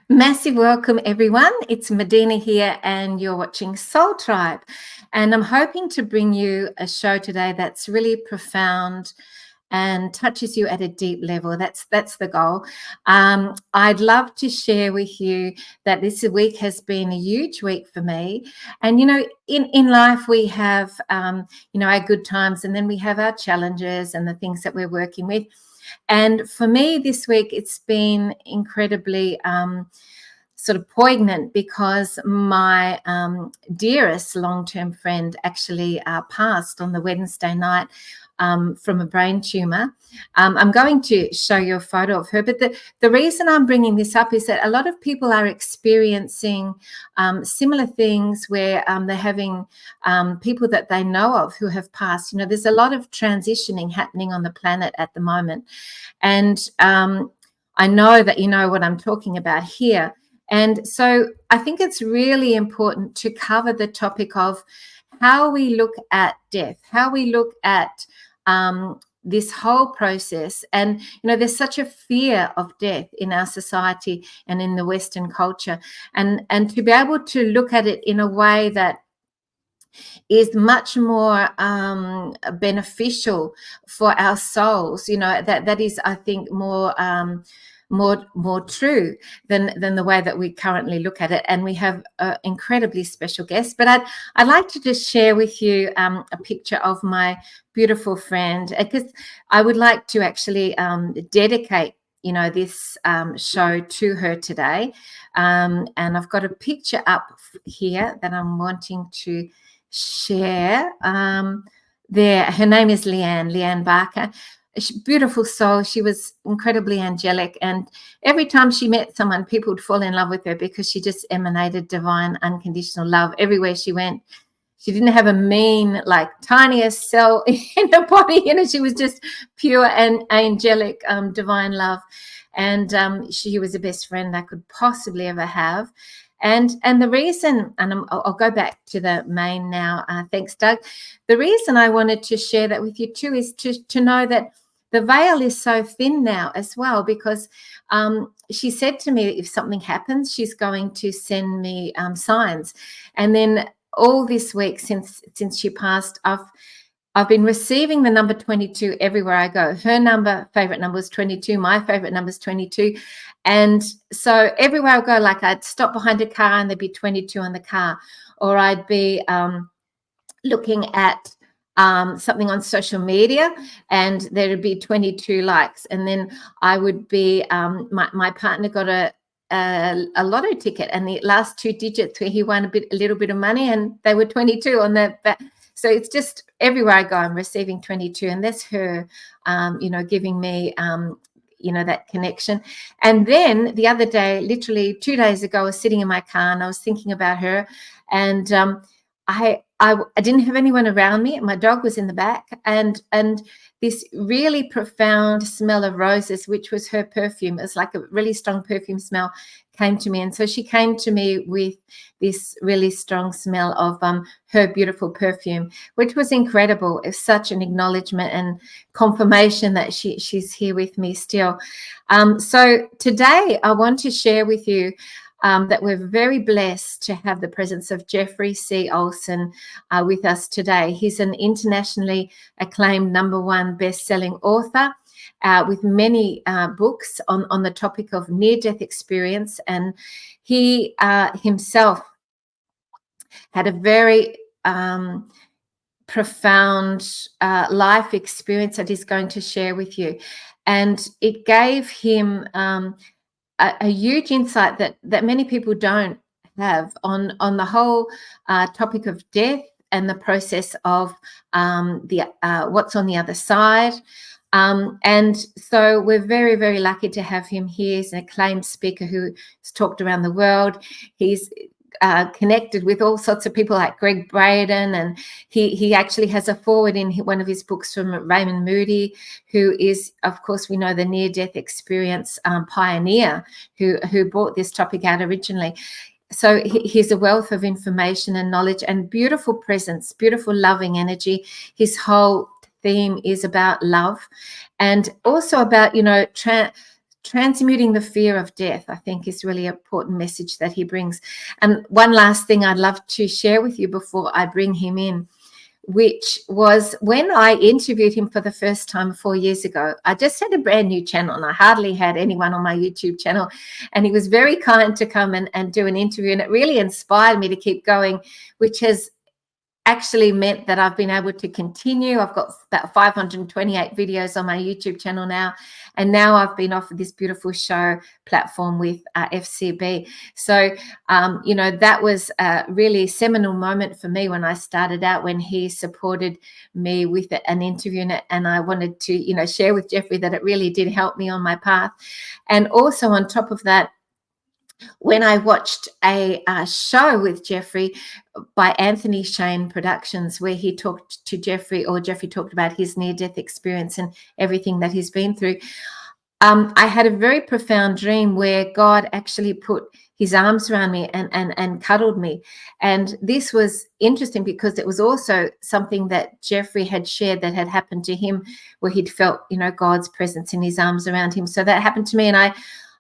Massive welcome, everyone. It's Medyhne here, and you're watching Soul Tribe. And I'm hoping to bring you a show today that's really profound and touches you at a deep level. That's the goal. I'd love to share with you that this week has been a huge week for me. And, in life we have, our good times, and then we have our challenges and the things that we're working with. And for me this week, it's been incredibly sort of poignant because my dearest long-term friend actually passed on the Wednesday night from a brain tumor. I'm going to show you a photo of her, but the reason I'm bringing this up is that a lot of people are experiencing similar things where they're having people that they know of who have passed. There's a lot of transitioning happening on the planet at the moment, and I know that you know what I'm talking about here. And so I think it's really important to cover the topic of how we look at death, how we look at this whole process. And, there's such a fear of death in our society and in the Western culture. And to be able to look at it in a way that is much more beneficial for our souls, that is, I think, more true than the way that we currently look at it. And we have an incredibly special guest. But I'd like to just share with you a picture of my beautiful friend, because I would like to actually dedicate this show to her today. And I've got a picture up here that I'm wanting to share. There, her name is Leanne Barker. Beautiful soul. She was incredibly angelic, and every time she met someone, people would fall in love with her because she just emanated divine, unconditional love everywhere she went. She didn't have a mean, tiniest cell in her body. She was just pure and angelic, divine love, and she was the best friend I could possibly ever have. And the reason, and I'll go back to the main now. Thanks, Doug. The reason I wanted to share that with you too is to know that the veil is so thin now as well, because she said to me that if something happens, she's going to send me signs. And then all this week since she passed, I've been receiving the number 22 everywhere I go. Her favorite number was 22. My favorite number is 22. And so everywhere I go, I'd stop behind a car and there'd be 22 on the car, or I'd be looking at something on social media and there would be 22 likes. And then I would be, my partner got a lotto ticket, and the last two digits where he won a little bit of money, and they were 22 on the back. So it's just everywhere I go, I'm receiving 22, and that's her, giving me, that connection. And then the other day, literally 2 days ago, I was sitting in my car and I was thinking about her, and I didn't have anyone around me. My dog was in the back, and this really profound smell of roses, which was her perfume. It's like a really strong perfume smell, came to me. And so she came to me with this really strong smell of her beautiful perfume, which was incredible. It's such an acknowledgement and confirmation that she's here with me still. So today I want to share with you that we're very blessed to have the presence of Jeffery C Olsen with us today. He's an internationally acclaimed #1 best-selling author with many books on the topic of near-death experience. And he himself had a very profound life experience that he's going to share with you. And it gave him a huge insight that many people don't have on the whole topic of death and the process of what's on the other side. And so we're very, very lucky to have him here. He's an acclaimed speaker who's talked around the world. He's connected with all sorts of people like Greg Braden, and he actually has a foreword in one of his books from Raymond Moody, who is, of course, we know, the near-death experience pioneer who brought this topic out originally. So he's a wealth of information and knowledge and beautiful presence, beautiful loving energy. His whole theme is about love, and also about, transmuting the fear of death, I think, is really an important message that he brings. And one last thing I'd love to share with you before I bring him in, which was when I interviewed him for the first time 4 years ago. I just had a brand new channel and I hardly had anyone on my YouTube channel. And he was very kind to come and do an interview. And it really inspired me to keep going, which has actually meant that I've been able to continue. I've got about 528 videos on my YouTube channel now. And now I've been offered this beautiful show platform with FCB. So, that was a really seminal moment for me when I started out, when he supported me with an interview. And I wanted to, share with Jeffery that it really did help me on my path. And also on top of that, when I watched a show with Jeffery by Anthony Shane Productions, where he talked to Jeffery, or Jeffery talked about his near-death experience and everything that he's been through, I had a very profound dream where God actually put his arms around me and cuddled me. And this was interesting because it was also something that Jeffery had shared that had happened to him, where he'd felt, God's presence in his arms around him. So that happened to me, and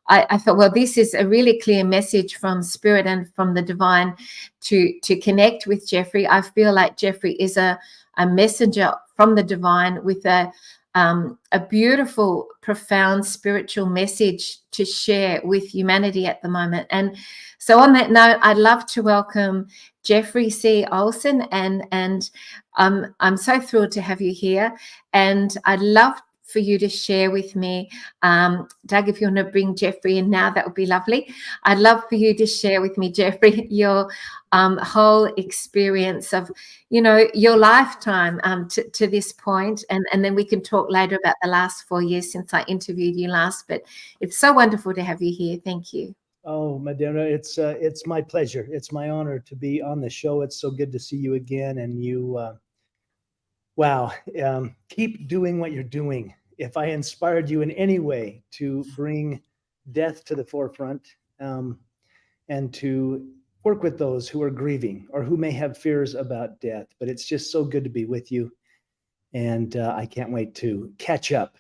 I thought, well, this is a really clear message from Spirit and from the divine to connect with Jeffery. I feel like Jeffery is a messenger from the divine with a beautiful, profound spiritual message to share with humanity at the moment. And so on that note, I'd love to welcome Jeffery C Olsen, and I'm so thrilled to have you here. And I'd love for you to share with me, Doug, if you want to bring Jeffery in now, that would be lovely. I'd love for you to share with me, Jeffery, your whole experience of, your lifetime to this point, and then we can talk later about the last 4 years since I interviewed you last. But it's so wonderful to have you here. Thank you. Oh, Medyhne, it's my pleasure. It's my honor to be on the show. It's so good to see you again, and you. Wow. Keep doing what you're doing. If I inspired you in any way to bring death to the forefront, and to work with those who are grieving or who may have fears about death, but it's just so good to be with you. And I can't wait to catch up.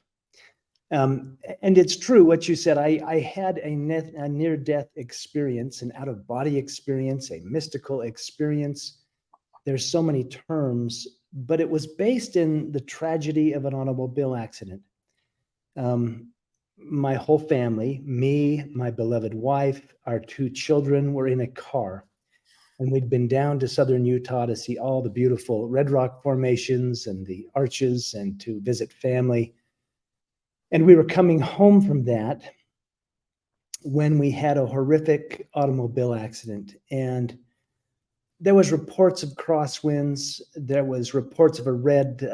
And it's true what you said. I had a near-death experience, an out-of-body experience, a mystical experience. There's so many terms, but it was based in the tragedy of an automobile accident. My whole family, me, my beloved wife, our 2 children, were in a car, and we'd been down to southern Utah to see all the beautiful red rock formations and the arches and to visit family. And we were coming home from that when we had a horrific automobile accident. And there was reports of crosswinds. There was reports of a red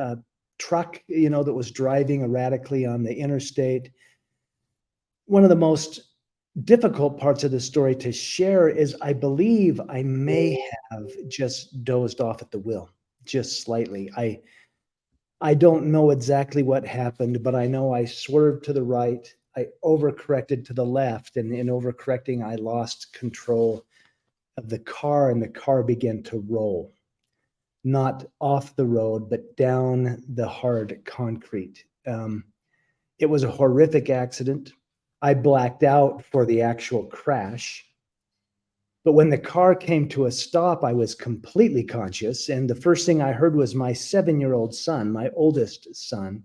truck, that was driving erratically on the interstate. One of the most difficult parts of the story to share is I believe I may have just dozed off at the wheel, just slightly. I don't know exactly what happened, but I know I swerved to the right. I overcorrected to the left, and in overcorrecting, I lost control of the car, and the car began to roll, not off the road, but down the hard concrete. It was a horrific accident. I blacked out for the actual crash. But when the car came to a stop, I was completely conscious. And the first thing I heard was my 7-year-old son, my oldest son.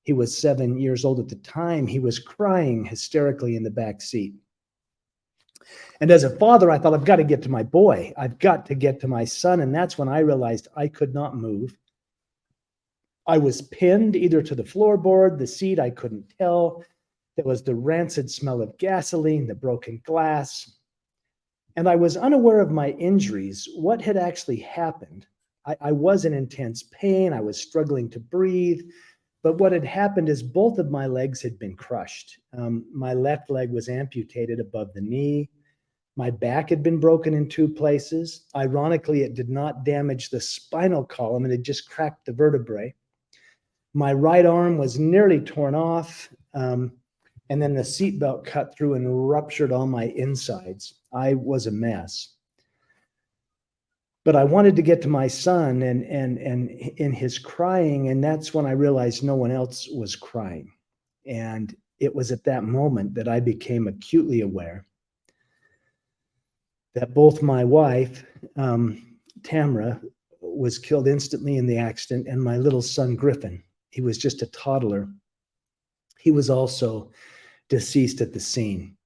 He was 7 years old at the time. He was crying hysterically in the back seat. And as a father, I thought, I've got to get to my boy. I've got to get to my son. And that's when I realized I could not move. I was pinned either to the floorboard, the seat, I couldn't tell. There was the rancid smell of gasoline, the broken glass. And I was unaware of my injuries, what had actually happened. I was in intense pain. I was struggling to breathe. But what had happened is both of my legs had been crushed. My left leg was amputated above the knee. My back had been broken in 2 places. Ironically, it did not damage the spinal column. It had just cracked the vertebrae. My right arm was nearly torn off. And then the seatbelt cut through and ruptured all my insides. I was a mess. But I wanted to get to my son and in his crying, and that's when I realized no one else was crying. And it was at that moment that I became acutely aware that both my wife, Tamara, was killed instantly in the accident, and my little son, Griffin, he was just a toddler. He was also deceased at the scene.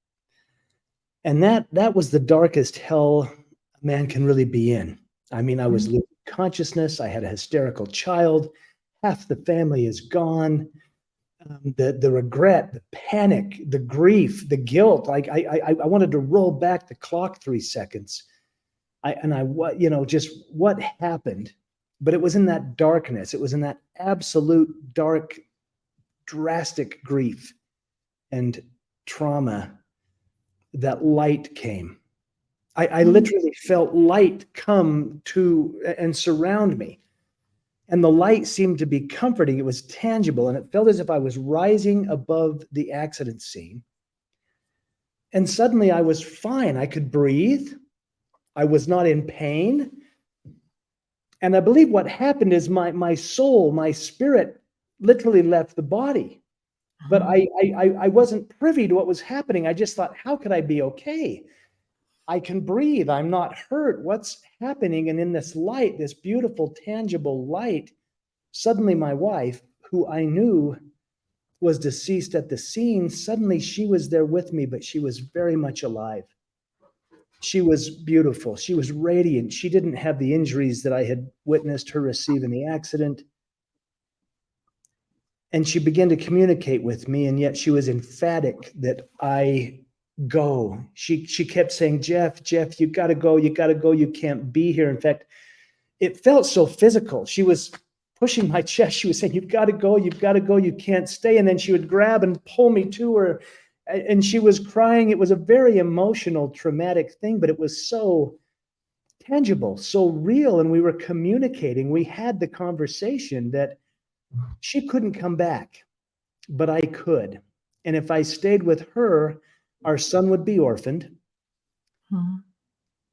And that was the darkest hell a man can really be in. I mean, I was losing consciousness. I had a hysterical child. Half the family is gone. The regret, the panic, the grief, the guilt. Like I wanted to roll back the clock 3 seconds. Just what happened. But it was in that darkness. It was in that absolute dark, drastic grief and trauma that light came. I literally felt light come to and surround me. And the light seemed to be comforting. It was tangible, and it felt as if I was rising above the accident scene. And suddenly I was fine. I could breathe. I was not in pain. And I believe what happened is my soul, my spirit literally left the body. But I wasn't privy to what was happening. I just thought, how could I be okay? I can breathe. I'm not hurt. What's happening? And in this light, this beautiful, tangible light, suddenly my wife, who I knew was deceased at the scene, suddenly she was there with me, but she was very much alive. She was beautiful. She was radiant. She didn't have the injuries that I had witnessed her receive in the accident. And she began to communicate with me, and yet she was emphatic that I go. She kept saying, Jeff, you got to go. You got to go. You can't be here. In fact, it felt so physical. She was pushing my chest. She was saying, you've got to go. You've got to go. You can't stay. And then she would grab and pull me to her. And she was crying. It was a very emotional, traumatic thing, but it was so tangible, so real. And we were communicating. We had the conversation that she couldn't come back, but I could. And if I stayed with her, our son would be orphaned.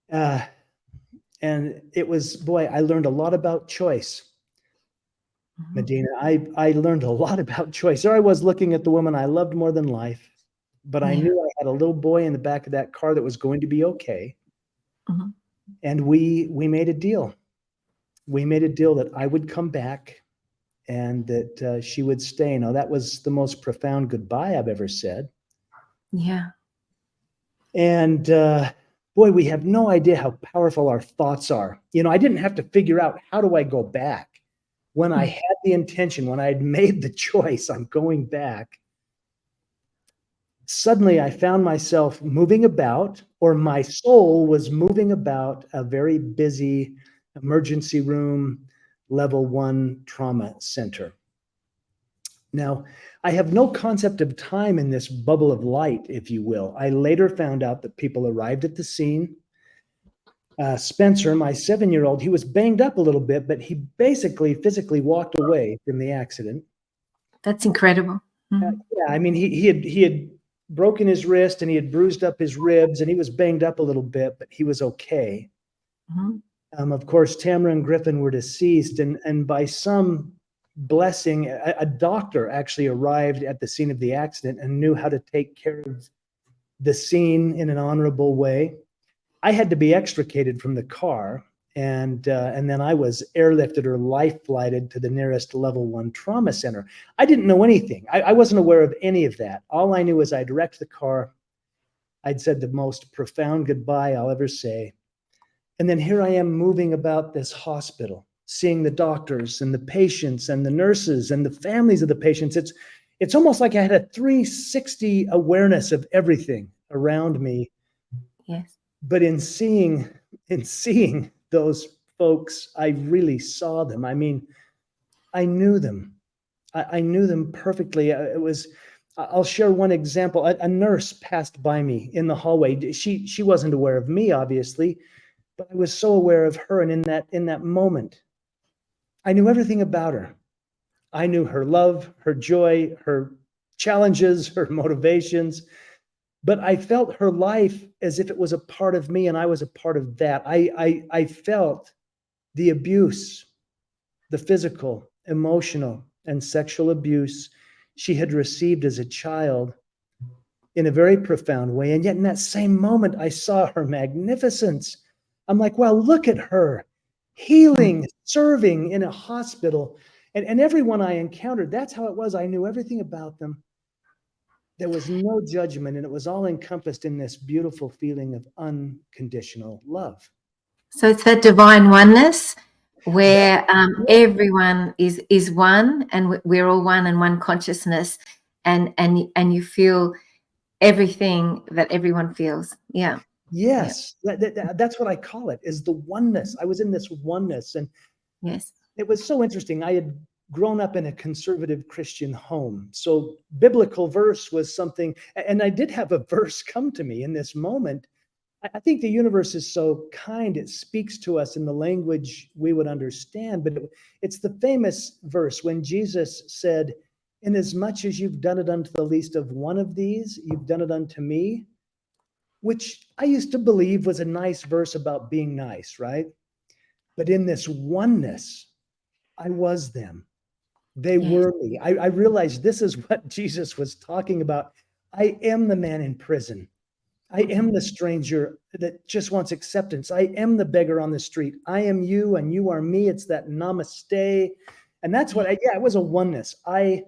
And it was, boy, I learned a lot about choice. Medyhne, I learned a lot about choice. There I was looking at the woman I loved more than life, but I knew I had a little boy in the back of that car that was going to be okay. And we made a deal. We made a deal that I would come back and that she would stay. Now, that was the most profound goodbye I've ever said. Yeah. And boy, we have no idea how powerful our thoughts are. You know, I didn't have to figure out, how do I go back? When I had the intention, when I had made the choice, I'm going back, suddenly I found myself moving about, or my soul was moving about a very busy emergency room, level 1 trauma center. Now, I have no concept of time in this bubble of light, if you will. I later found out that people arrived at the scene. Spencer, my 7-year-old, he was banged up a little bit, but he basically physically walked away from the accident. That's incredible. Yeah, I mean, he had broken his wrist and he had bruised up his ribs and he was banged up a little bit, but he was okay. Of course, Tamara and Griffin were deceased, and by some blessing, a doctor actually arrived at the scene of the accident and knew how to take care of the scene in an honorable way. I had to be extricated from the car, and then I was airlifted or life flighted to the nearest level 1 trauma center. I didn't know anything. I wasn't aware of any of that. All I knew was I'd wrecked the car. I'd said the most profound goodbye I'll ever say. And then here I am moving about this hospital, seeing the doctors and the patients and the nurses and the families of the patients. It's almost like I had a 360 awareness of everything around me. Yes. But in seeing those folks, I really saw them. I mean, I knew them. I knew them perfectly. I'll share one example. A nurse passed by me in the hallway. She wasn't aware of me, obviously, but I was so aware of her. And in that moment, I knew everything about her. I knew her love, her joy, her challenges, her motivations. But I felt her life as if it was a part of me and I was a part of that. I felt the abuse, the physical, emotional, and sexual abuse she had received as a child in a very profound way. And yet in that same moment, I saw her magnificence. I'm like, wow, look at her, healing, serving in a hospital. And everyone I encountered, that's how it was. I knew everything about them. There was no judgment, and it was all encompassed in this beautiful feeling of unconditional love. So it's that divine oneness where everyone is one, and we're all one and one consciousness, and you feel everything that everyone feels. Yeah. Yes, that's what I call it, is the oneness. I was in this oneness, and yes, it was so interesting. I had grown up in a conservative Christian home. So biblical verse was something, and I did have a verse come to me in this moment. I think the universe is so kind. It speaks to us in the language we would understand, but it's the famous verse when Jesus said, "Inasmuch as you've done it unto the least of one of these, you've done it unto me," which I used to believe was a nice verse about being nice, right? But in this oneness, I was them. They were me. I realized this is what Jesus was talking about. I am the man in prison. I am the stranger that just wants acceptance. I am the beggar on the street. I am you and you are me. It's that namaste. And that's what it was a oneness. I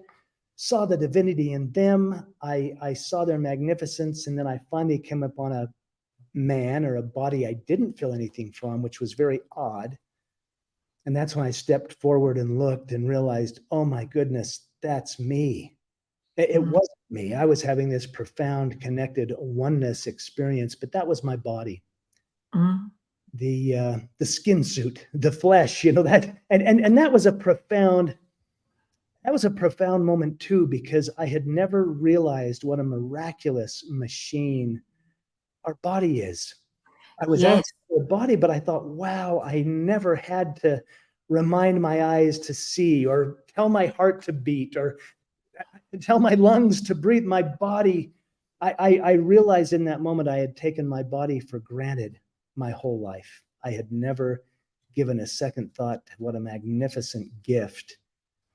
saw the divinity in them. I saw their magnificence. And then I finally came upon a man or a body I didn't feel anything from, which was very odd. And that's when I stepped forward and looked and realized, oh my goodness, that's me. It wasn't me. I was having this profound connected oneness experience, but that was my body. The skin suit, the flesh, that, and that was a profound moment too, because I had never realized what a miraculous machine our body is. I was out of the body, but I thought, wow, I never had to remind my eyes to see or tell my heart to beat or tell my lungs to breathe. My body, I realized in that moment I had taken my body for granted my whole life. I had never given a second thought to what a magnificent gift.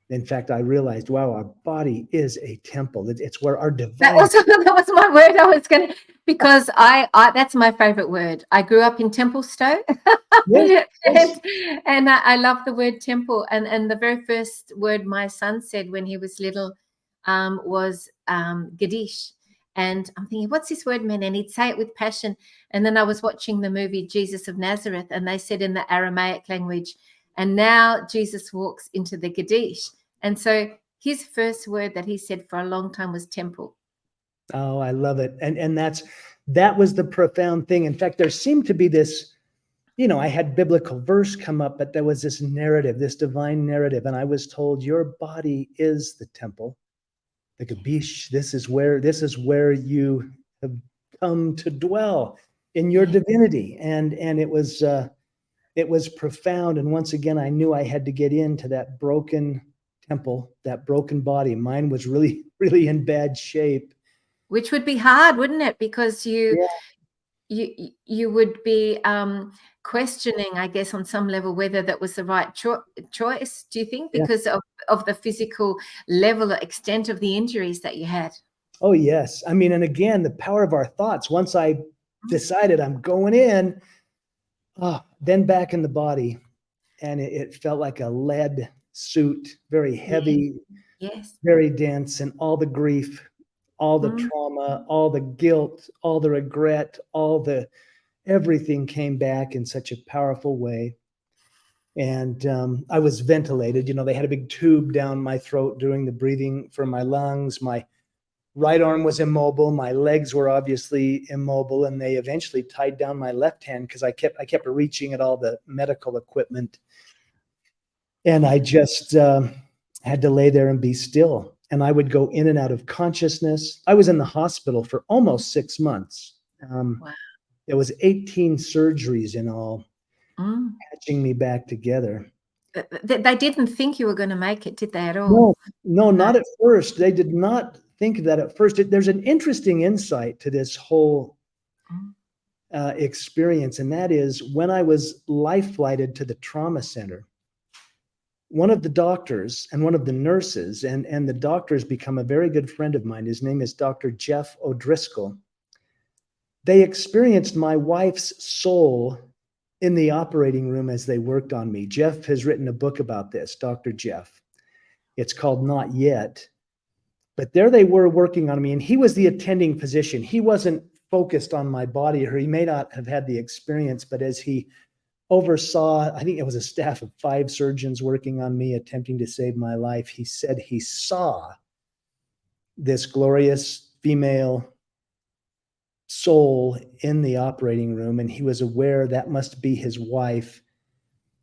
In fact, I realized, wow, our body is a temple. It's where our divine... That was my word. I was going to, because I that's my favorite word. I grew up in Templestowe. Yes. and I love the word temple. And the very first word my son said when he was little was Gadish. And I'm thinking, what's this word mean? And he'd say it with passion. And then I was watching the movie Jesus of Nazareth, and they said in the Aramaic language, and now Jesus walks into the Gadish. And so his first word that he said for a long time was temple. Oh, I love it. And that was the profound thing. In fact, there seemed to be this I had biblical verse come up, but there was this narrative, this divine narrative. And I was told, your body is the temple, the Gabish. This is where you have come to dwell in your divinity. And it was profound. And once again, I knew I had to get into that broken temple, that broken body. Mine was really, really in bad shape. Which would be hard, wouldn't it? Because Yeah. you would be questioning, I guess, on some level, whether that was the right choice, do you think, because of the physical level or extent of the injuries that you had? Oh, yes. I mean, and again, the power of our thoughts. Once I decided I'm going in, then back in the body, and it felt like a lead suit, very heavy, yes, very dense, and all the grief, all the trauma, all the guilt, all the regret, everything came back in such a powerful way. And I was ventilated. They had a big tube down my throat doing the breathing for my lungs. My right arm was immobile. My legs were obviously immobile, and they eventually tied down my left hand because I kept reaching at all the medical equipment. And I just had to lay there and be still. And I would go in and out of consciousness. I was in the hospital for almost 6 months. wow. There was 18 surgeries in all, patching me back together. They didn't think you were going to make it, did they, at all? No, not at first. They did not think that at first. There's an interesting insight to this whole experience, and that is when I was life flighted to the trauma center, one of the doctors and one of the nurses, and the doctor's become a very good friend of mine. His name is Dr. Jeff O'Driscoll. They experienced my wife's soul in the operating room as they worked on me. Jeff has written a book about this, Dr. Jeff. It's called Not Yet. But there they were working on me, and he was the attending physician. He wasn't focused on my body, or he may not have had the experience, but as he oversaw, I think it was a staff of 5 surgeons working on me, attempting to save my life, he said he saw this glorious female soul in the operating room, and he was aware that must be his wife,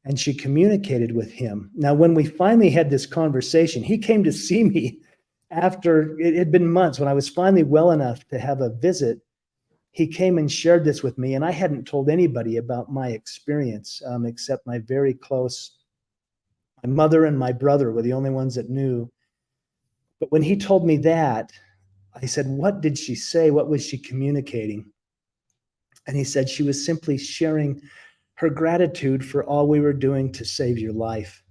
and she communicated with him. Now, when we finally had this conversation, he came to see me after it had been months. When I was finally well enough to have a visit, he came and shared this with me, and I hadn't told anybody about my experience except my very close, my mother and my brother were the only ones that knew. But when he told me that, I said, what did she say? What was she communicating? And he said she was simply sharing her gratitude for all we were doing to save your life.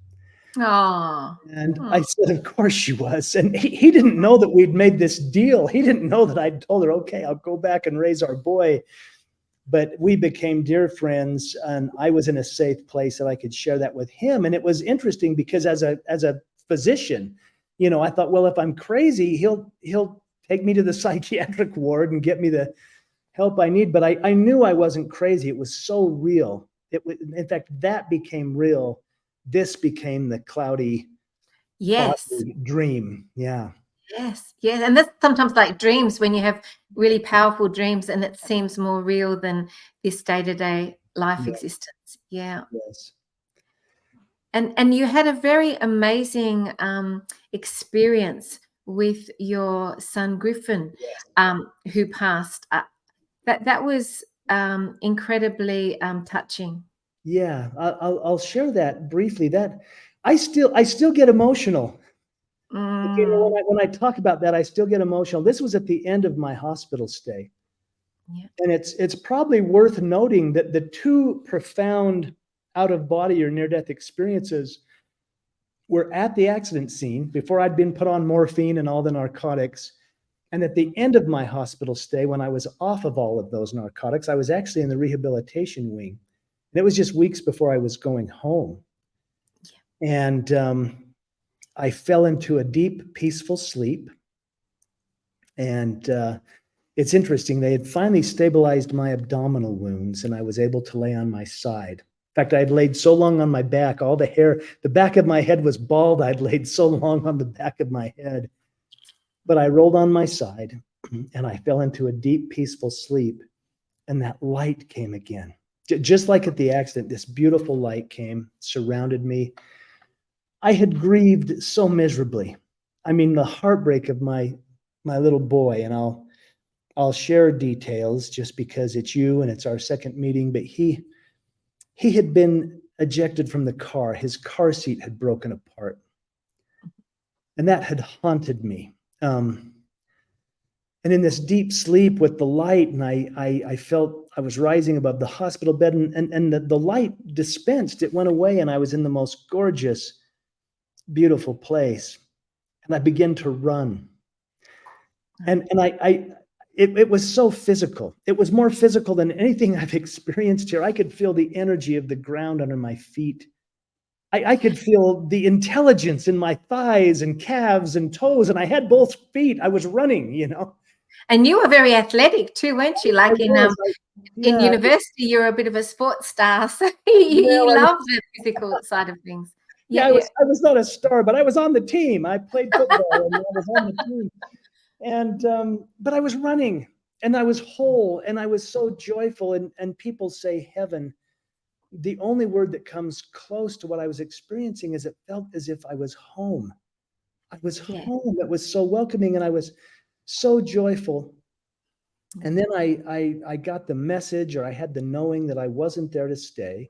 Oh. And I said, of course she was. And he didn't know that we'd made this deal. He didn't know that I'd told her, okay, I'll go back and raise our boy. But we became dear friends, and I was in a safe place that I could share that with him. And it was interesting because as a physician, I thought, well, if I'm crazy, he'll take me to the psychiatric ward and get me the help I need. But I knew I wasn't crazy. It was so real. In fact, that became real. This became the cloudy dream. Yeah. Yes. And that's sometimes like dreams, when you have really powerful dreams and it seems more real than this day-to-day life existence. Yeah. Yes. And you had a very amazing experience with your son Griffin, who passed. That was incredibly touching. Yeah, I'll share that briefly. That I still get emotional. When I talk about that, I still get emotional. This was at the end of my hospital stay. Yeah. And it's probably worth noting that the 2 profound out-of-body or near-death experiences were at the accident scene before I'd been put on morphine and all the narcotics. And at the end of my hospital stay, when I was off of all of those narcotics, I was actually in the rehabilitation wing. And it was just weeks before I was going home. Yeah. And I fell into a deep, peaceful sleep. And it's interesting. They had finally stabilized my abdominal wounds, and I was able to lay on my side. In fact, I had laid so long on my back, all the hair, the back of my head was bald. I'd laid so long on the back of my head. But I rolled on my side, and I fell into a deep, peaceful sleep, and that light came again. Just like at the accident, this beautiful light came, surrounded me. I had grieved so miserably. I mean, the heartbreak of my little boy, and I'll share details just because it's you and it's our second meeting, but he had been ejected from the car. His car seat had broken apart. And that had haunted me. And in this deep sleep with the light, and I felt I was rising above the hospital bed, and the light dispensed. It went away, and I was in the most gorgeous, beautiful place. And I began to run. And it was so physical. It was more physical than anything I've experienced here. I could feel the energy of the ground under my feet. I could feel the intelligence in my thighs and calves and toes, and I had both feet. I was running, you know. And you were very athletic too, weren't you? Like in Yeah. university, you're a bit of a sports star, so you love the physical side of things. Yeah, I was not a star, but I was on the team. I played football and I was on the team. And but I was running, and I was whole, and I was so joyful. And people say heaven. The only word that comes close to what I was experiencing is it felt as if I was home. I was home. It was so welcoming, and I was so joyful. And then I got the message, or I had the knowing that I wasn't there to stay.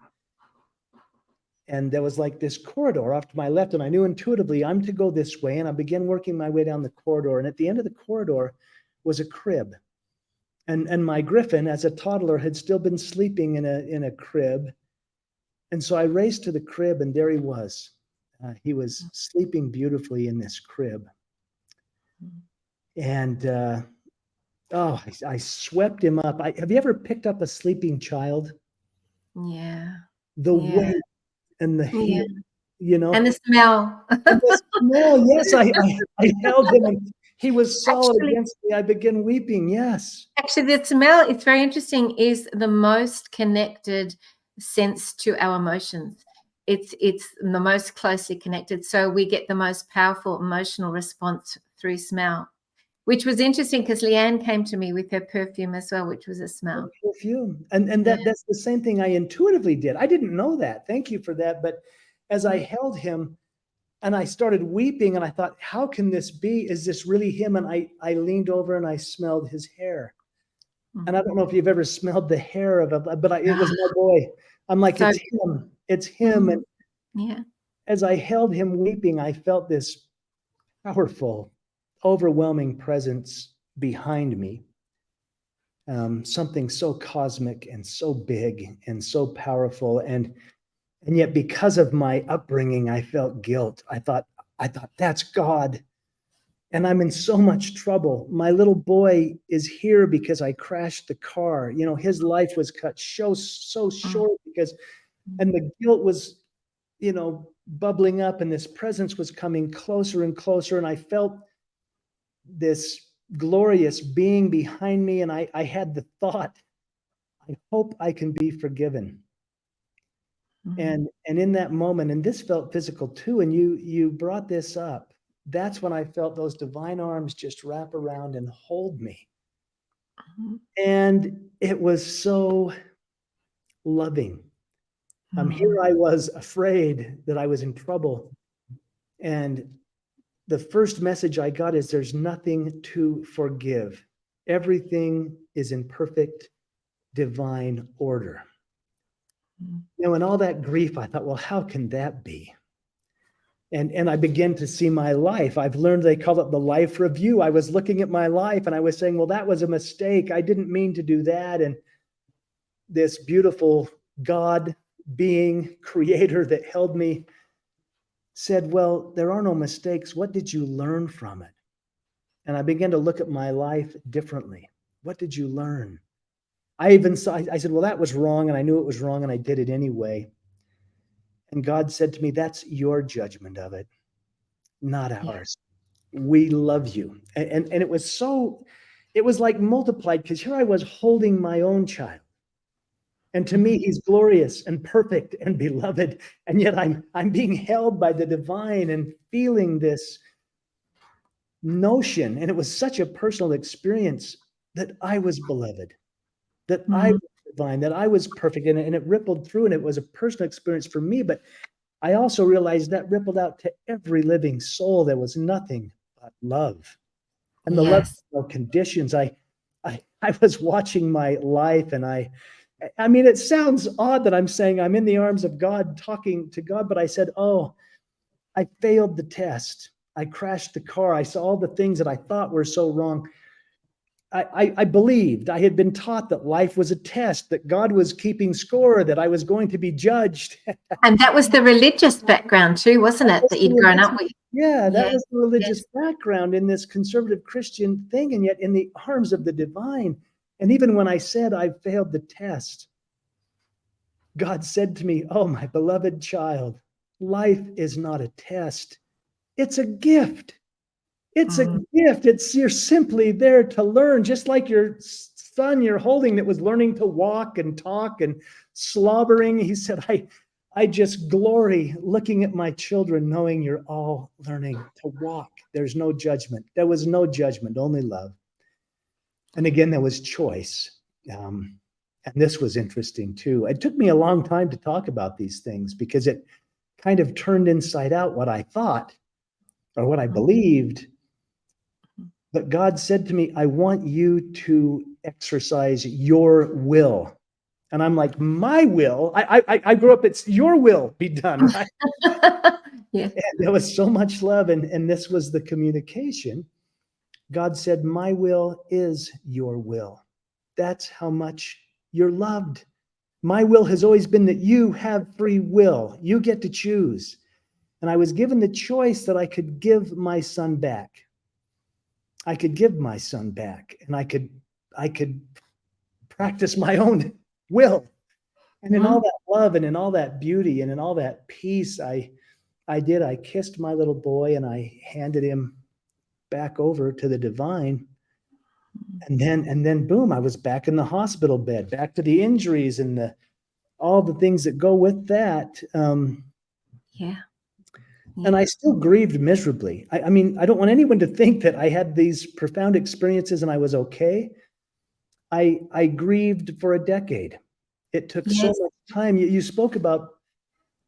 And there was like this corridor off to my left, and I knew intuitively I'm to go this way. And I began working my way down the corridor. And at the end of the corridor was a crib. And my Griffin, as a toddler, had still been sleeping in a crib. And so I raced to the crib, and there he was. He was sleeping beautifully in this crib. And I swept him up. Have you ever picked up a sleeping child? Yeah. The weight and the heat, you know, and the smell. And the smell. Yes, I held him, and he was solid against me. I began weeping. Yes. Actually, the smell, it's very interesting, is the most connected sense to our emotions. It's the most closely connected. So we get the most powerful emotional response through smell, which was interesting because Leanne came to me with her perfume as well, which was a smell. Perfume. And that's the same thing I intuitively did. I didn't know that. Thank you for that. But as I held him and I started weeping, and I thought, how can this be? Is this really him? And I leaned over and I smelled his hair. And I don't know if you've ever smelled the hair of it was my boy. I'm like, it's him. It's him. And as I held him weeping, I felt this powerful, overwhelming presence behind me. Something so cosmic and so big and so powerful. And yet, because of my upbringing, I felt guilt. I thought that's God. And I'm in so much trouble. My little boy is here because I crashed the car. You know, his life was cut so short and the guilt was, you know, bubbling up, and this presence was coming closer and closer. And I felt this glorious being behind me. And I had the thought, I hope I can be forgiven. And in that moment, and this felt physical too, and you brought this up, that's when I felt those divine arms just wrap around and hold me. And it was so loving. Here I was afraid that I was in trouble. And the first message I got is there's nothing to forgive. Everything is in perfect divine order. Now, in all that grief, I thought, well, how can that be? And I began to see my life. I've learned they call it the life review. I was looking at my life and I was saying, well, that was a mistake. I didn't mean to do that. And this beautiful God being, creator that held me said, well, there are no mistakes. What did you learn from it? And I began to look at my life differently. What did you learn? I said, well, that was wrong. And I knew it was wrong, and I did it anyway. And God said to me, that's your judgment of it, not ours. We love you. And it was like multiplied, because here I was holding my own child. And to me, he's glorious and perfect and beloved. And yet I'm being held by the divine and feeling this notion. And it was such a personal experience that I was beloved, that I was divine, that I was perfect, and it rippled through, and it was a personal experience for me. But I also realized that rippled out to every living soul. There was nothing but love, and the love Yes. no conditions. I was watching my life, and I mean, it sounds odd that I'm saying I'm in the arms of God, talking to God, but I said, oh, I failed the test. I crashed the car. I saw all the things that I thought were so wrong. I believed, I had been taught that life was a test, that God was keeping score, that I was going to be judged. And that was the religious background too, wasn't it, that you'd grown up with? Yeah, that Yeah. was the religious Yes. background in this conservative Christian thing, and yet in the arms of the divine. And even when I said I failed the test, God said to me, oh, my beloved child, life is not a test. It's a gift. It's a gift. You're simply there to learn, just like your son you're holding that was learning to walk and talk and slobbering. He said, I just glory looking at my children, knowing you're all learning to walk. There's no judgment. There was no judgment, only love. And again, there was choice. And this was interesting too. It took me a long time to talk about these things because it kind of turned inside out what I thought or what I believed. But God said to me, I want you to exercise your will. And I'm like, my will? I grew up, it's your will be done, right? Yeah. And there was so much love, and this was the communication. God said, my will is your will. That's how much you're loved. My will has always been that you have free will. You get to choose. And I was given the choice that I could give my son back. I could give my son back, and I could practice my own will. And in all that love and in all that beauty and in all that peace, I kissed my little boy and I handed him back over to the divine. And then boom, I was back in the hospital bed, back to the injuries and all the things that go with that. Yeah. And I still grieved miserably. I mean, I don't want anyone to think that I had these profound experiences and I was okay. I grieved for a decade. It took so Yes. much time. You spoke about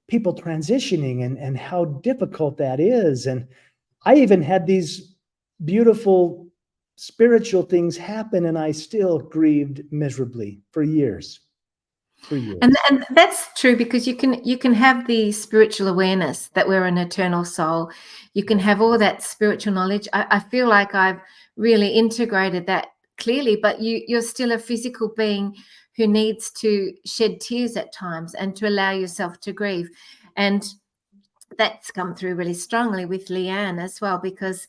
people transitioning and how difficult that is. And I even had these beautiful spiritual things happen, and I still grieved miserably for years. And that's true, because you can have the spiritual awareness that we're an eternal soul. You can have all that spiritual knowledge. I feel like I've really integrated that clearly, but you're still a physical being who needs to shed tears at times and to allow yourself to grieve. And that's come through really strongly with Leanne as well, because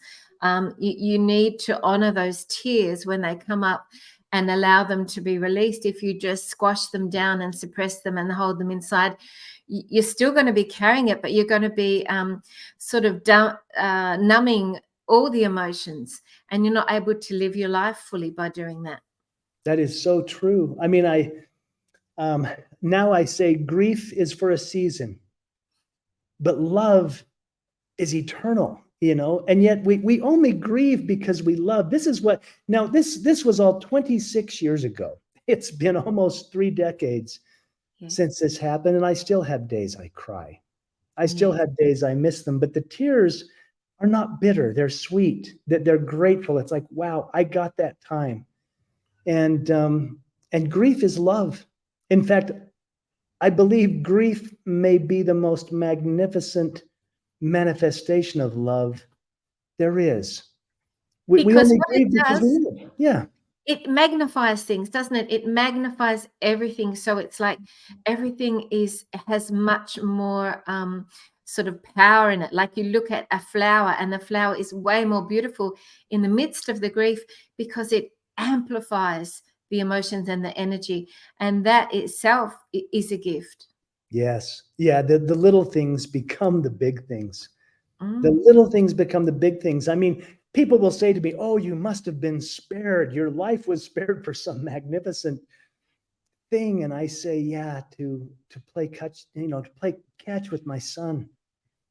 you need to honor those tears when they come up and allow them to be released. If you just squash them down and suppress them and hold them inside, you're still going to be carrying it, but you're going to be sort of numbing all the emotions, and you're not able to live your life fully by doing that. That is so true. I mean, now I say grief is for a season, but love is eternal, and yet we only grieve because we love. This is what, now this was all 26 years ago. It's been almost 3 decades since this happened, and I still have days I cry. I still have days I miss them, but the tears are not bitter. They're sweet, that they're grateful. It's like, wow, I got that time. And grief is love. In fact, I believe grief may be the most magnificent manifestation of love there is. We Because only what it grieve because we does, live. Yeah. it magnifies things, doesn't it? It magnifies everything. So it's like everything has much more sort of power in it. Like you look at a flower, and the flower is way more beautiful in the midst of the grief because it amplifies the emotions and the energy. And that itself is a gift. Yes. Yeah. The little things become the big things. The Mm. little things become the big things. I mean, people will say to me, oh, you must have been spared. Your life was spared for some magnificent thing. And I say, yeah, to play catch, to play catch with my son.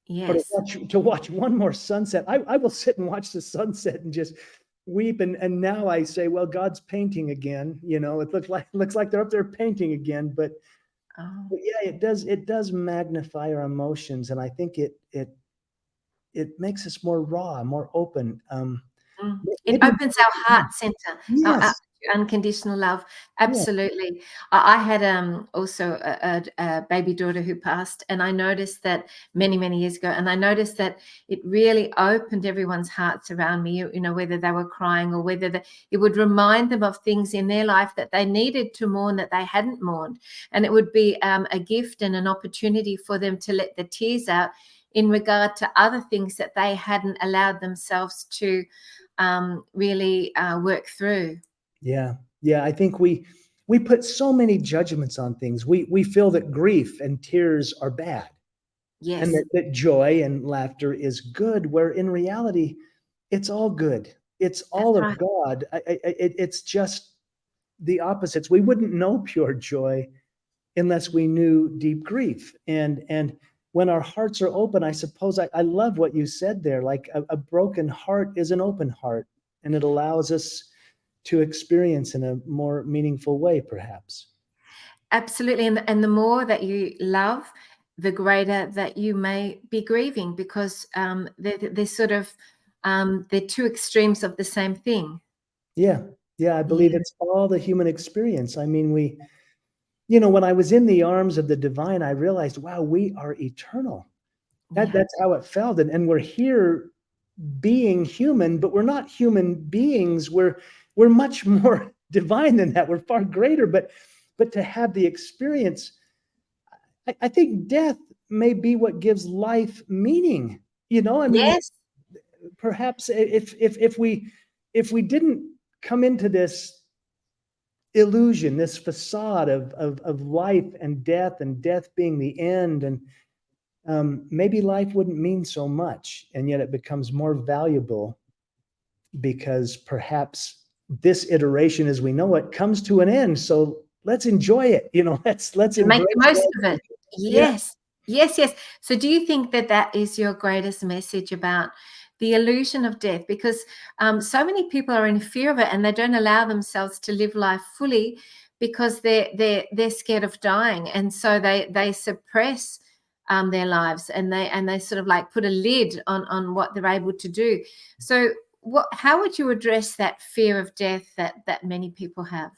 Or Yes. to watch one more sunset. I will sit and watch the sunset and just weep. And now I say, well, God's painting again. You know, it looks like they're up there painting again. But yeah, it does magnify our emotions, and I think it makes us more raw, more open. It Maybe opens our heart center, our yes, unconditional love. yeah, Absolutely. I had also a baby daughter who passed, and I noticed that many years ago, and I noticed that it really opened everyone's hearts around me, you know, whether they were crying or whether it would remind them of things in their life that they needed to mourn that they hadn't mourned. And it would be a gift and an opportunity for them to let the tears out in regard to other things that they hadn't allowed themselves to really work through. yeah, yeah. I think we put so many judgments on things. We feel that grief and tears are bad, and Yes, that joy and laughter is good, where in reality, it's all good. It's that's all of right. God. It's just the opposites. We wouldn't know pure joy unless we knew deep grief. And when our hearts are open, I suppose I love what you said there. Like a broken heart is an open heart, and it allows us to experience in a more meaningful way, perhaps. Absolutely. And the more that you love, the greater that you may be grieving, because they're sort of they're two extremes of the same thing. Yeah. Yeah. I believe Yeah. it's all the human experience. I mean, you know, when I was in the arms of the divine, I realized, wow, we are eternal. Yeah. That's how it felt. And we're here being human, but we're not human beings. We're much more divine than that. We're far greater. But to have the experience, I think death may be what gives life meaning. You know, I mean, Yes. perhaps if we didn't come into this illusion, this facade of life and death being the end, and maybe life wouldn't mean so much, and yet it becomes more valuable because perhaps this iteration as we know it comes to an end. So let's enjoy it. You know, let's And make the embrace most all. of it. Yeah. Yes. Yes, yes. So do you think that that is your greatest message about the illusion of death? Because so many people are in fear of it, and they don't allow themselves to live life fully because they're scared of dying, and so they suppress their lives, and they sort of like put a lid on what they're able to do. So how would you address that fear of death that many people have?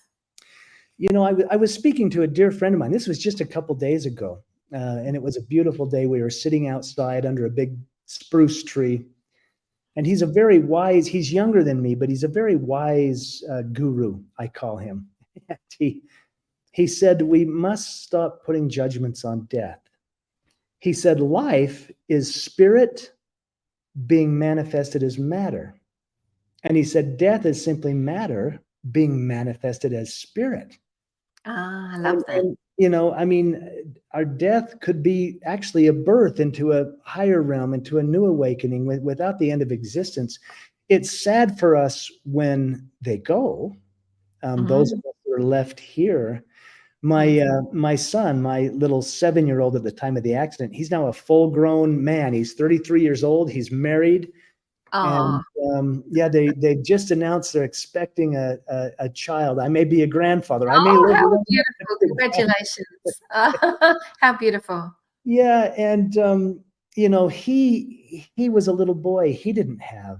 You know, I was speaking to a dear friend of mine. This was just a couple days ago, and it was a beautiful day. We were sitting outside under a big spruce tree, and he's a very wise. He's younger than me, but he's a very wise guru, I call him. He said we must stop putting judgments on death. He said life is spirit being manifested as matter, and he said death is simply matter being manifested as spirit. Ah, I And, love that. and you know, I mean, our death could be actually a birth into a higher realm, into a new awakening without the end of existence. It's sad for us when they go. Those of Mm, us who are left here. My yes. my son, my little 7-year-old at the time of the accident, he's now a full-grown man. He's 33 years old. He's married. Oh, And yeah, they just announced they're expecting a child. I may be a grandfather. I may oh, live how long enough to beautiful. be a grand- Congratulations. How beautiful. Yeah, and you know, he was a little boy. He didn't have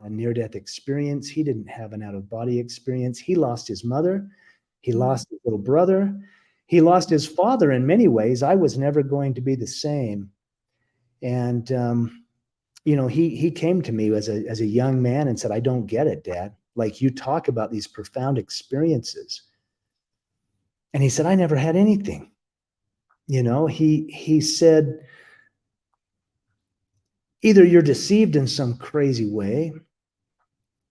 a near-death experience. He didn't have an out-of-body experience. He lost his mother. He Mm, lost his little brother. He lost his father in many ways. I was never going to be the same. And you know, he came to me as a young man and said, "I don't get it, Dad. Like you talk about these profound experiences." And he said, "I never had anything." You know, he said, "Either you're deceived in some crazy way,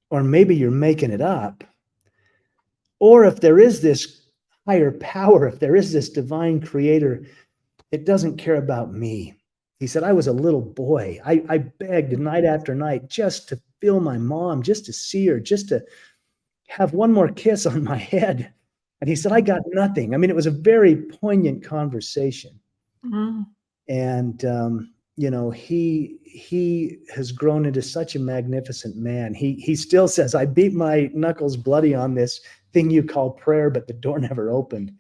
or maybe you're making it up, or if there is this higher power, if there is this divine creator, it doesn't care about me." He said, "I was a little boy. I begged night after night just to feel my mom, just to see her, just to have one more kiss on my head." And he said, "I got nothing." I mean, it was a very poignant conversation. mm, And you know, he has grown into such a magnificent man. He still says, I beat my knuckles bloody on this thing you call prayer, but the door never opened.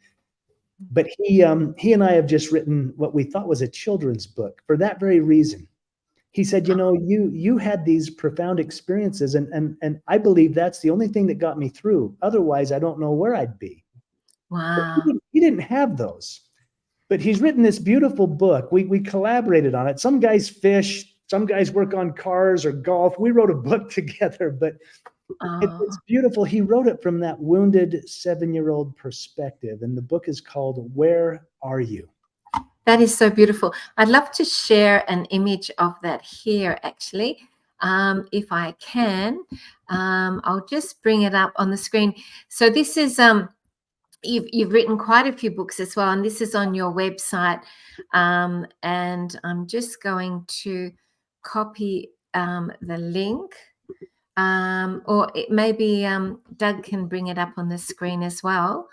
But he and I have just written what we thought was a children's book for that very reason. He said, you know, you had these profound experiences, and I believe that's the only thing that got me through. Otherwise, I don't know where I'd be. Wow. He didn't have those. But he's written this beautiful book. We collaborated on it. Some guys fish, some guys work on cars or golf. We wrote a book together, but it's beautiful. He wrote it from that wounded 7-year-old perspective, and the book is called Where Are You? That is so beautiful. I'd love to share an image of that here, actually. If I can, I'll just bring it up on the screen. So this is, you've written quite a few books as well, and this is on your website. And I'm just going to copy the link. Or it maybe Doug can bring it up on the screen as well.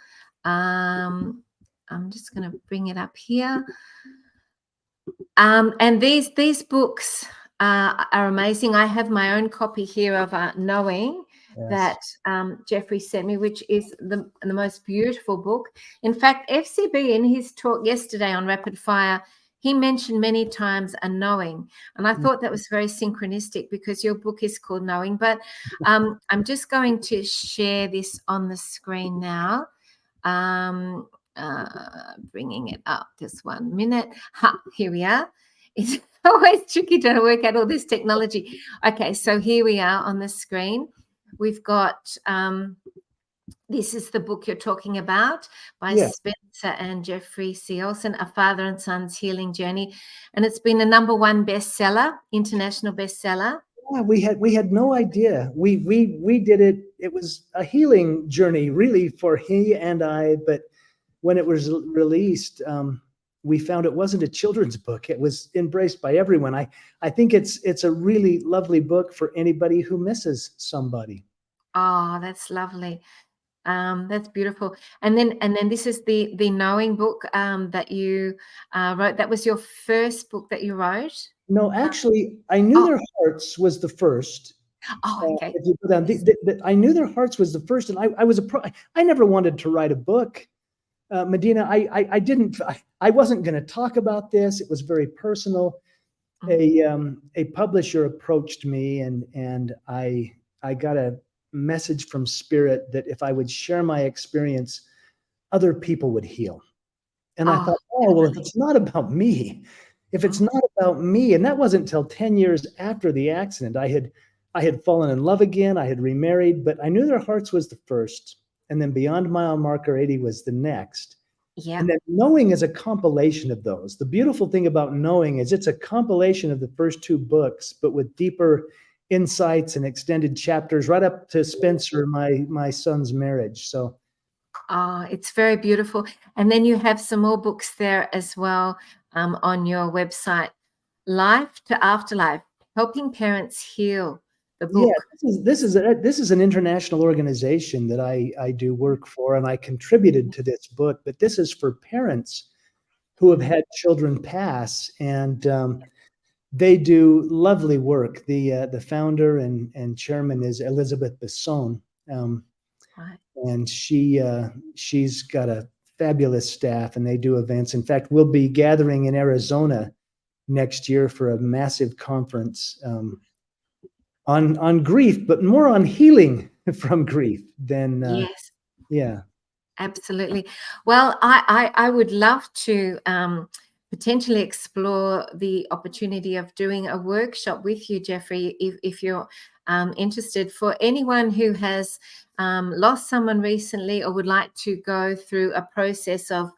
I'm just going to bring it up here. And these books are amazing. I have my own copy here of Knowing, Yes. that Jeffrey sent me, which is the most beautiful book. In fact, FCB, in his talk yesterday on Rapid Fire, he mentioned many times a knowing. And I thought that was very synchronistic because your book is called Knowing. But I'm just going to share this on the screen now. Bringing it up just 1 minute. Here we are. It's always tricky to work out all this technology. Okay, so here we are on the screen. We've got this is the book you're talking about by Spencer and Jeffery C Olsen, A Father and Son's Healing Journey, and it's been a #1 bestseller, international bestseller. Yeah, we had no idea. We did it. It was a healing journey, really, for he and I. But when it was released, we found it wasn't a children's book. It was embraced by everyone. I think it's a really lovely book for anybody who misses somebody. Oh, that's lovely. That's beautiful. And then this is the Knowing book that you wrote. That was your first book that you wrote? No, actually, I Knew Their Hearts was the first. Oh, okay. If you put down, I Knew Their Hearts was the first, and I never wanted to write a book. Medyhne, I wasn't going to talk about this. It was very personal. A publisher approached me, and I got a message from Spirit that if I would share my experience, other people would heal. And I thought, oh, well, if it's not about me, and that wasn't until 10 years after the accident. I had fallen in love again. I had remarried, but I Knew Their Hearts was the first. And then Beyond Mile Marker 80 was the next. Yeah. And then Knowing is a compilation of those. The beautiful thing about Knowing is it's a compilation of the first 2 books, but with deeper insights and extended chapters right up to Spencer, my son's marriage. So it's very beautiful. And then you have some more books there as well on your website. Life to Afterlife, Helping Parents Heal. The book. Yeah, this is an international organization that I do work for, and I contributed to this book. But this is for parents who have had children pass, and they do lovely work. The founder and chairman is Elizabeth Besson, and she's got a fabulous staff, and they do events. In fact, we'll be gathering in Arizona next year for a massive conference on grief, but more on healing from grief than yes. Yeah. Absolutely. Well, I would love to potentially explore the opportunity of doing a workshop with you, Jeffery, if you're interested. For anyone who has lost someone recently or would like to go through a process of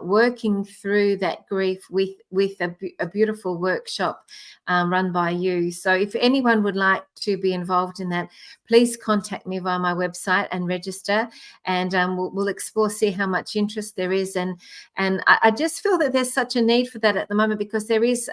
working through that grief with a beautiful workshop run by you. So if anyone would like to be involved in that, please contact me via my website and register, and we'll explore, see how much interest there is. And I just feel that there's such a need for that at the moment, because there is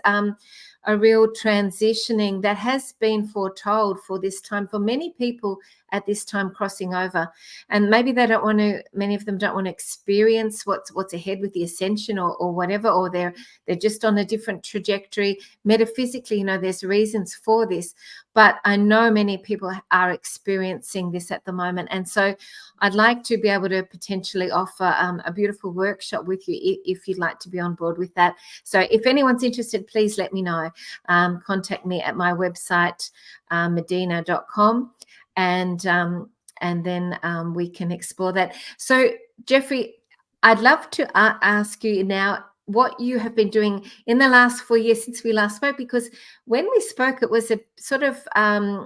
a real transitioning that has been foretold for this time, for many people at this time crossing over. And maybe they don't want to, many of them don't want to experience what's ahead with the ascension or whatever, or they're just on a different trajectory. Metaphysically, you know, there's reasons for this, but I know many people are experiencing this at the moment. And so I'd like to be able to potentially offer a beautiful workshop with you if you'd like to be on board with that. So if anyone's interested, please let me know. Contact me at my website, medyhne.com, and then we can explore that. So Jeffrey, I'd love to ask you now what you have been doing in the last 4 years since we last spoke, because when we spoke, it was a sort of a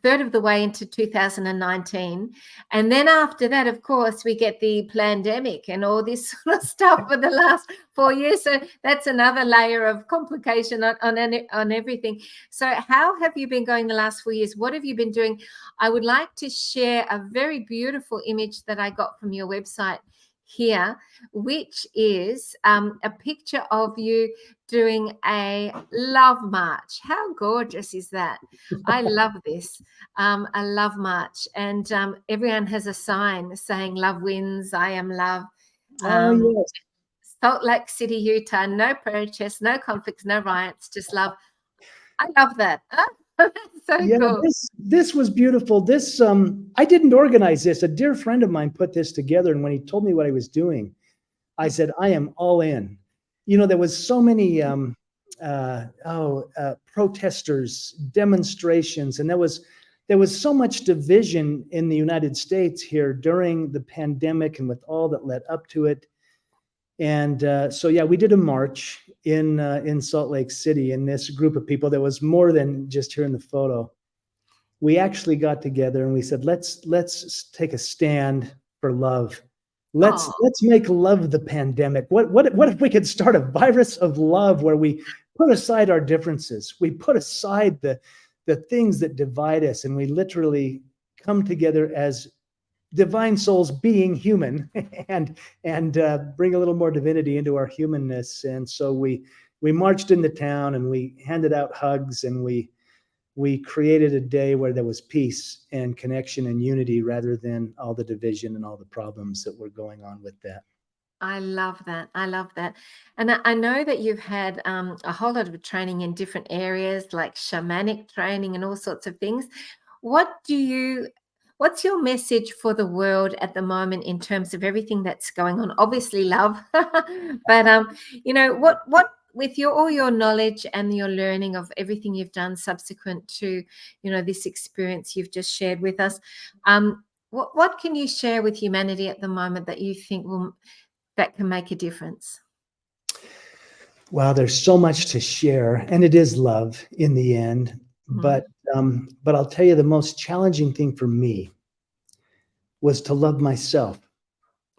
third of the way into 2019. And then after that, of course, we get the pandemic and all this sort of stuff for the last 4 years. So that's another layer of complication on everything. So how have you been going the last 4 years? What have you been doing? I would like to share a very beautiful image that I got from your website here, which is a picture of you doing a love march. How gorgeous is that? I love this, a love march. And everyone has a sign saying love wins, I am love. Yes. Salt Lake City, Utah, no protests, no conflicts, no riots, just love. I love that. So Yeah, cool. this was beautiful. This I didn't organize this. A dear friend of mine put this together, and when he told me what I was doing, I said, I am all in. You know, there was so many protesters, demonstrations, and there was so much division in the United States here during the pandemic and with all that led up to it. And so, yeah, we did a march in Salt Lake City, and this group of people, there was more than just here in the photo. We actually got together and we said, let's take a stand for love. Let's make love the pandemic. What if we could start a virus of love where we put aside our differences, we put aside the things that divide us, and we literally come together as divine souls being human and bring a little more divinity into our humanness. And so we marched into town and we handed out hugs, and we created a day where there was peace and connection and unity rather than all the division and all the problems that were going on with that. I love that. I love that. And I know that you've had a whole lot of training in different areas, like shamanic training and all sorts of things. What's your message for the world at the moment in terms of everything that's going on? Obviously love, but you know, what with all your knowledge and your learning of everything you've done subsequent to, you know, this experience you've just shared with us, what can you share with humanity at the moment that you think that can make a difference? Wow, there's so much to share, and it is love in the end. But I'll tell you, the most challenging thing for me was to love myself.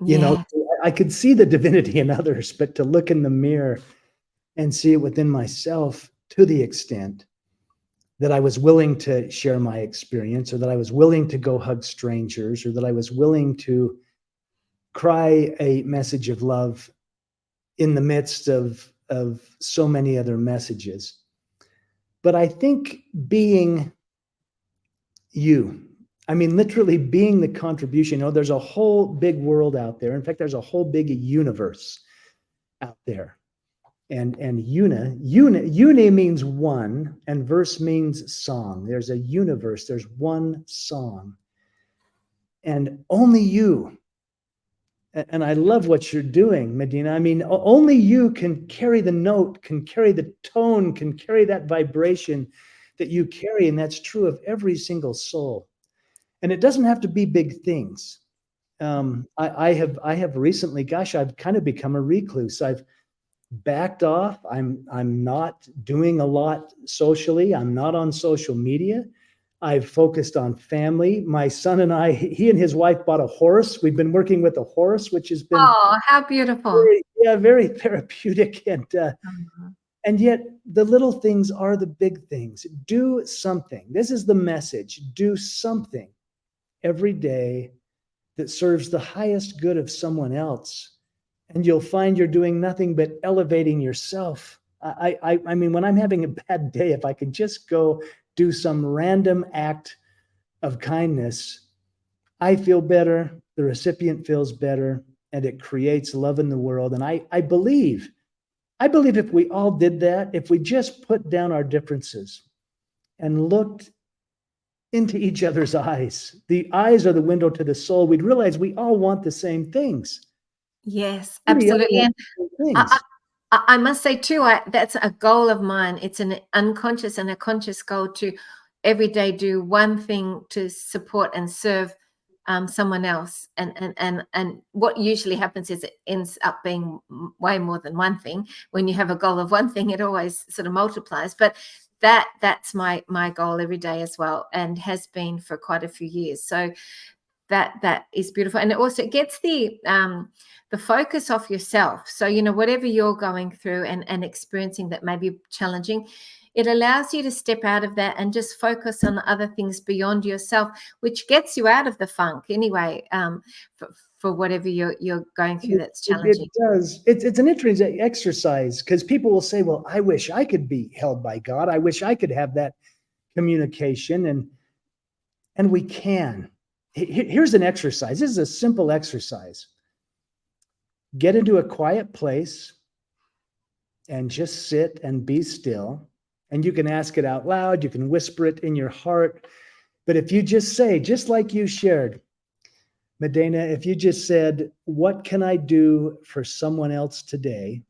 You know, I could see the divinity in others, but to look in the mirror and see it within myself, to the extent that I was willing to share my experience, or that I was willing to go hug strangers, or that I was willing to cry a message of love in the midst of so many other messages. But I think being you, I mean, literally being the contribution, you know, there's a whole big world out there. In fact, there's a whole big universe out there. And une means one, and verse means song. There's a universe, there's one song. And only you, and I love what you're doing, Medyhne. I mean, only you can carry the note, can carry the tone, can carry that vibration that you carry. And that's true of every single soul. And it doesn't have to be big things. I have recently, gosh, I've kind of become a recluse. I've backed off. I'm not doing a lot socially. I'm not on social media. I've focused on family. My son and I, he and his wife bought a horse. We've been working with a horse, which has been how beautiful. Very therapeutic. And yet the little things are the big things. Do something. This is the message. Do something every day that serves the highest good of someone else. And you'll find you're doing nothing but elevating yourself I mean, when I'm having a bad day, if I can just go do some random act of kindness, I feel better, the recipient feels better, and it creates love in the world. And I believe if we all did that, if we just put down our differences and looked into each other's eyes, the eyes are the window to the soul, we'd realize we all want the same things. Yes, We all absolutely. want And the same I, things. I must say too, that's a goal of mine. It's an unconscious and a conscious goal to every day do one thing to support and serve someone else. And what usually happens is it ends up being way more than one thing. When you have a goal of one thing, it always sort of multiplies. But that's my goal every day as well, and has been for quite a few years. So that is beautiful. And it also gets the focus off yourself. So, you know, whatever you're going through and experiencing that may be challenging, it allows you to step out of that and just focus on other things beyond yourself, which gets you out of the funk anyway, for whatever you're going through that's challenging. It does. It's an interesting exercise, because people will say, well, I wish I could be held by God. I wish I could have that communication. And we can. Here's an exercise. This is a simple exercise. Get into a quiet place and just sit and be still. And you can ask it out loud. You can whisper it in your heart. But if you just say, just like you shared, Medyhne, if you just said, what can I do for someone else today?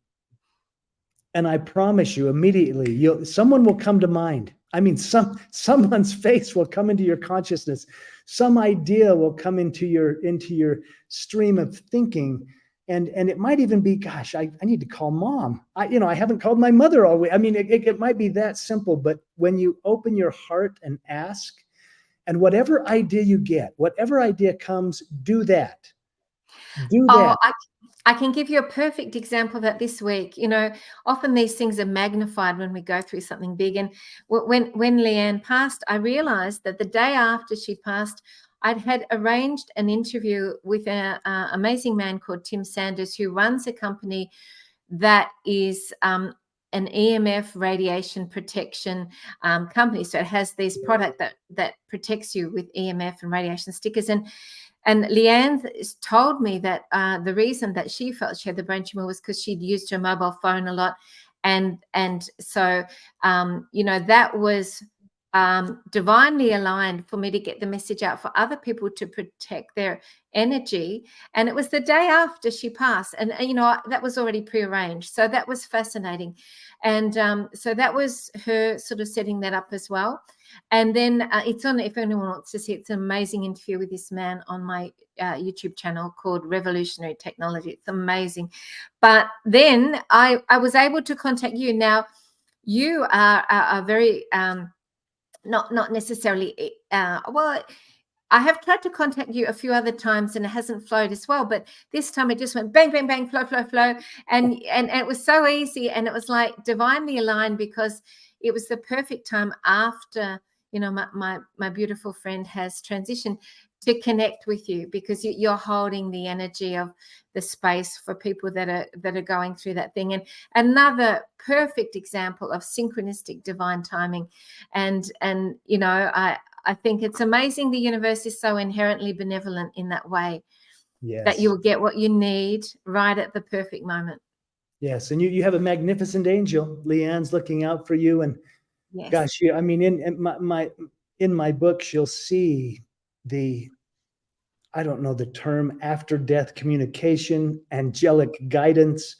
And I promise you, immediately, someone will come to mind. I mean, someone's face will come into your consciousness. Some idea will come into your stream of thinking. And it might even be, gosh, I need to call mom. I haven't called my mother all the way. I mean, it might be that simple. But when you open your heart and ask, and whatever idea you get, whatever idea comes, do that. Do that. I can give you a perfect example of that this week. You know, often these things are magnified when we go through something big. And when Leanne passed, I realized that the day after she passed, I'd had arranged an interview with an amazing man called Tim Sanders, who runs a company that is an EMF radiation protection company. So it has this product that protects you with EMF and radiation stickers. And Leanne told me that the reason that she felt she had the brain tumor was because she'd used her mobile phone a lot. And so, you know, that was divinely aligned for me to get the message out for other people to protect their energy. And it was the day after she passed. And you know, that was already prearranged. So that was fascinating. And so that was her sort of setting that up as well. And then it's on, if anyone wants to see, it's an amazing interview with this man on my YouTube channel called Revolutionary Technology. It's amazing. But then I was able to contact you. Now, you are a very, not necessarily, well, I have tried to contact you a few other times and it hasn't flowed as well. But this time it just went bang, bang, bang, flow, flow, flow. And it was so easy. And it was like divinely aligned, because it was the perfect time after, you know, my beautiful friend has transitioned, to connect with you, because you're holding the energy of the space for people that are going through that thing. And another perfect example of synchronistic divine timing. And you know, I think it's amazing the universe is so inherently benevolent in that way. Yes. That you will get what you need right at the perfect moment. Yes, and you have a magnificent angel. Leanne's looking out for you, and Yes. gosh, I mean, in my books, you'll see the, I don't know the term, after death communication, angelic guidance.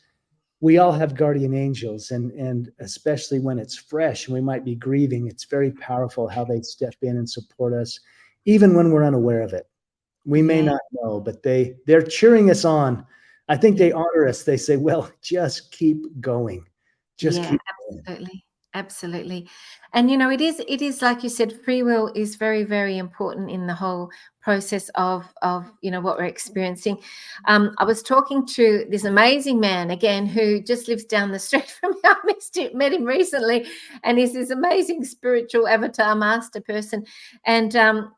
We all have guardian angels, and especially when it's fresh and we might be grieving, it's very powerful how they step in and support us, even when we're unaware of it. We may not know, but they're cheering us on. I think they honor us. They say, well, just keep going. Just keep going. Absolutely. Absolutely. And, you know, it is like you said, free will is very, very important in the whole process of, you know, what we're experiencing. I was talking to this amazing man, again, who just lives down the street from me. I met him recently, and he's this amazing spiritual avatar master person, and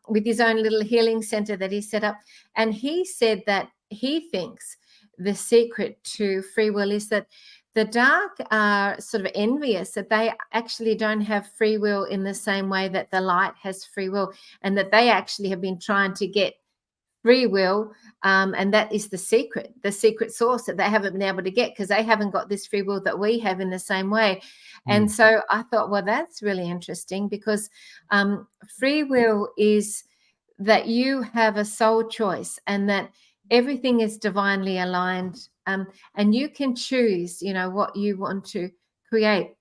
with his own little healing center that he set up. And he said that he thinks the secret to free will is that The dark are sort of envious that they actually don't have free will in the same way that the light has free will, and that they actually have been trying to get free will, and that is the secret source that they haven't been able to get, because they haven't got this free will that we have in the same way. And so I thought, well, that's really interesting, because free will is that you have a soul choice, and that everything is divinely aligned, and you can choose, what you want to create.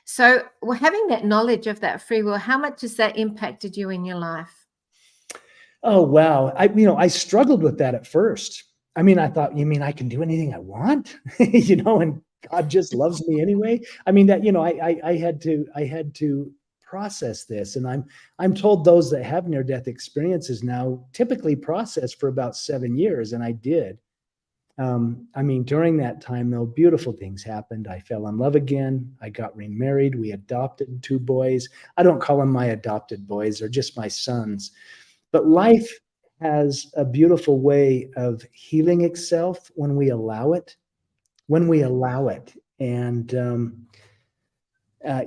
So, well, having that knowledge of that free will, how much has that impacted you in your life? Oh, wow. I struggled with that at first. I mean, I thought, you mean I can do anything I want, and God just loves me anyway. I mean, that, I had to process this. And I'm told those that have near-death experiences now typically process for about 7 years. And I did. I mean, during that time, though, beautiful things happened. I fell in love again. I got remarried. We adopted 2 boys. I don't call them my adopted boys. They're just my sons. But life has a beautiful way of healing itself when we allow it. And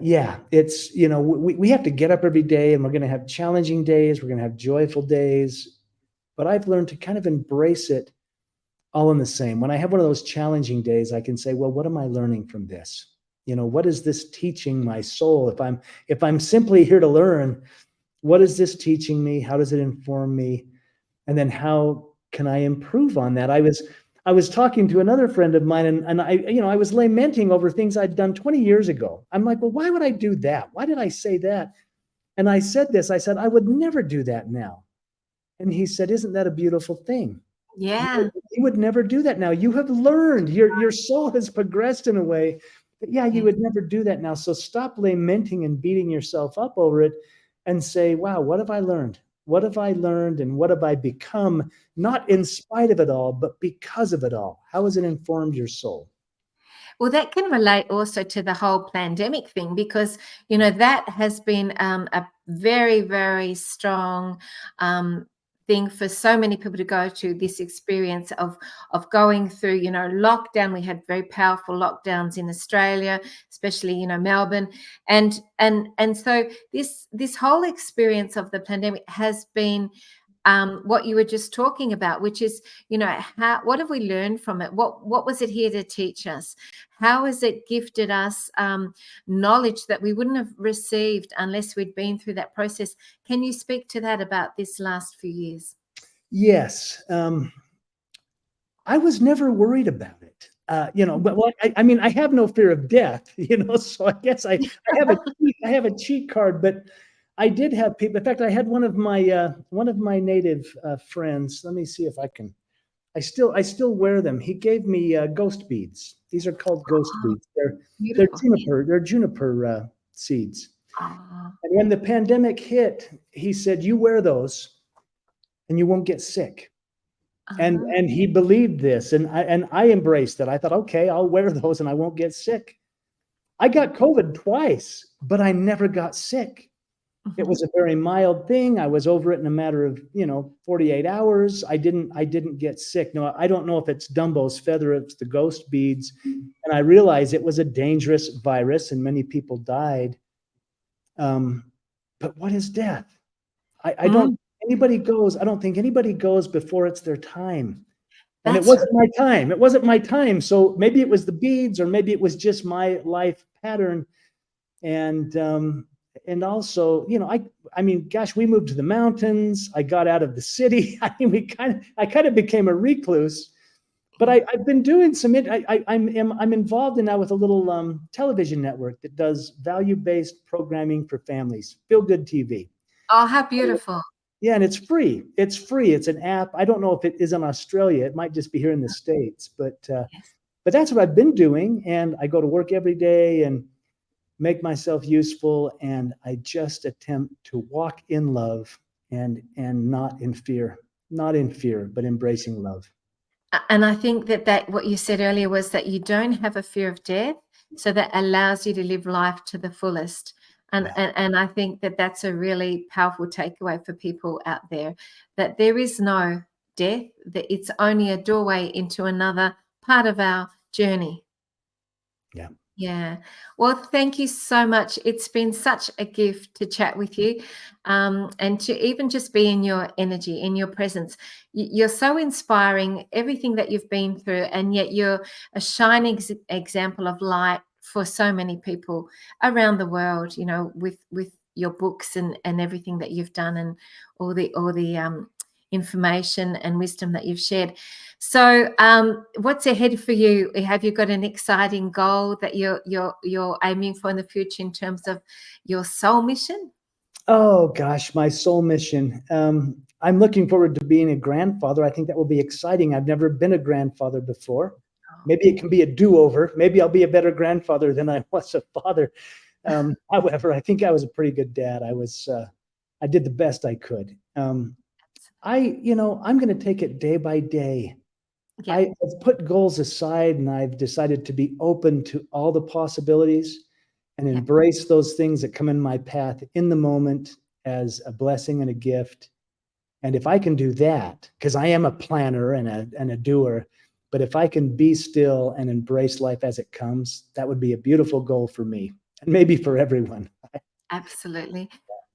yeah, it's, we have to get up every day, and we're going to have challenging days. We're going to have joyful days. But I've learned to kind of embrace it all in the same. When I have one of those challenging days, I can say, well, what am I learning from this? What is this teaching my soul? If I'm simply here to learn, what is this teaching me? How does it inform me? And then how can I improve on that? I was talking to another friend of mine, and I was lamenting over things I'd done 20 years ago. I'm like, well, why would I do that? Why did I say that? And I said, I would never do that now. And he said, isn't that a beautiful thing? Yeah. You would never do that now. You have learned, your soul has progressed in a way that, you would never do that now. So stop lamenting and beating yourself up over it, and say, wow, what have I learned? What have I learned, and what have I become? Not in spite of it all, but because of it all. How has it informed your soul? Well, that can relate also to the whole pandemic thing, because, that has been a very, very strong thing for so many people to go to, this experience of going through, lockdown. We had very powerful lockdowns in Australia, especially, Melbourne. And so this whole experience of the pandemic has been what you were just talking about, which is, what have we learned from it? What was it here to teach us? How has it gifted us knowledge that we wouldn't have received unless we'd been through that process? Can you speak to that about this last few years? Yes. I was never worried about it. But I mean, I have no fear of death, so I guess I have a cheat card, but I did have people. In fact, I had one of my native friends. Let me see if I can. I still wear them. He gave me ghost beads. These are called ghost beads. They're Beautiful. juniper seeds. Oh, And when the pandemic hit, he said, "You wear those, and you won't get sick." And he believed this, and I embraced it. I thought, okay, I'll wear those, and I won't get sick. I got COVID twice, but I never got sick. It was a very mild thing. I was over it in a matter of, 48 hours. I didn't get sick. No, I don't know if it's Dumbo's feather, it's the ghost beads. And I realized it was a dangerous virus and many people died. But what is death? I don't think anybody goes before it's their time. And it wasn't my time. It wasn't my time. So maybe it was the beads, or maybe it was just my life pattern. And also, I mean, gosh, we moved to the mountains. I got out of the city. I mean, I kind of became a recluse. But I've been doing some. I'm involved in now with a little television network that does value-based programming for families. Feel Good TV. Oh, how beautiful! Yeah, and it's free. It's free. It's an app. I don't know if it is in Australia. It might just be here in the States. But that's what I've been doing, and I go to work every day and make myself useful, and I just attempt to walk in love and not in fear, but embracing love. And I think that what you said earlier was that you don't have a fear of death, so that allows you to live life to the fullest. And I think that that's a really powerful takeaway for people out there, that there is no death, that it's only a doorway into another part of our journey. Yeah. Yeah. Well, thank you so much. It's been such a gift to chat with you, and to even just be in your energy, in your presence. You're so inspiring, everything that you've been through, and yet you're a shining example of light for so many people around the world, you know, with your books and everything that you've done, and all the information and wisdom that you've shared. So, what's ahead for you? Have you got an exciting goal that you're aiming for in the future in terms of your soul mission? Oh gosh, my soul mission. I'm looking forward to being a grandfather. I think that will be exciting. I've never been a grandfather before. Maybe it can be a do-over. Maybe I'll be a better grandfather than I was a father. However, I think I was a pretty good dad. I did the best I could. I'm going to take it day by day. Yeah, I've put goals aside and I've decided to be open to all the possibilities and yeah, embrace those things that come in my path in the moment as a blessing and a gift. And if I can do that, because I am a planner and a doer, but if I can be still and embrace life as it comes, that would be a beautiful goal for me and maybe for everyone. absolutely.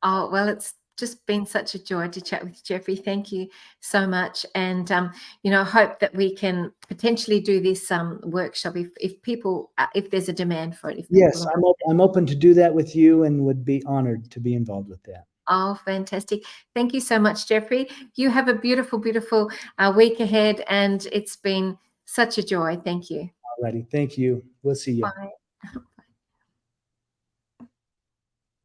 Oh, well, it's just been such a joy to chat with you, Jeffrey. Thank you so much. And, hope that we can potentially do this workshop if people, if there's a demand for it, if people Yes, are. I'm open to do that with you and would be honored to be involved with that. Oh, fantastic. Thank you so much, Jeffrey. You have a beautiful, beautiful week ahead, and it's been such a joy. Thank you. Alrighty, thank you. We'll see you. Bye.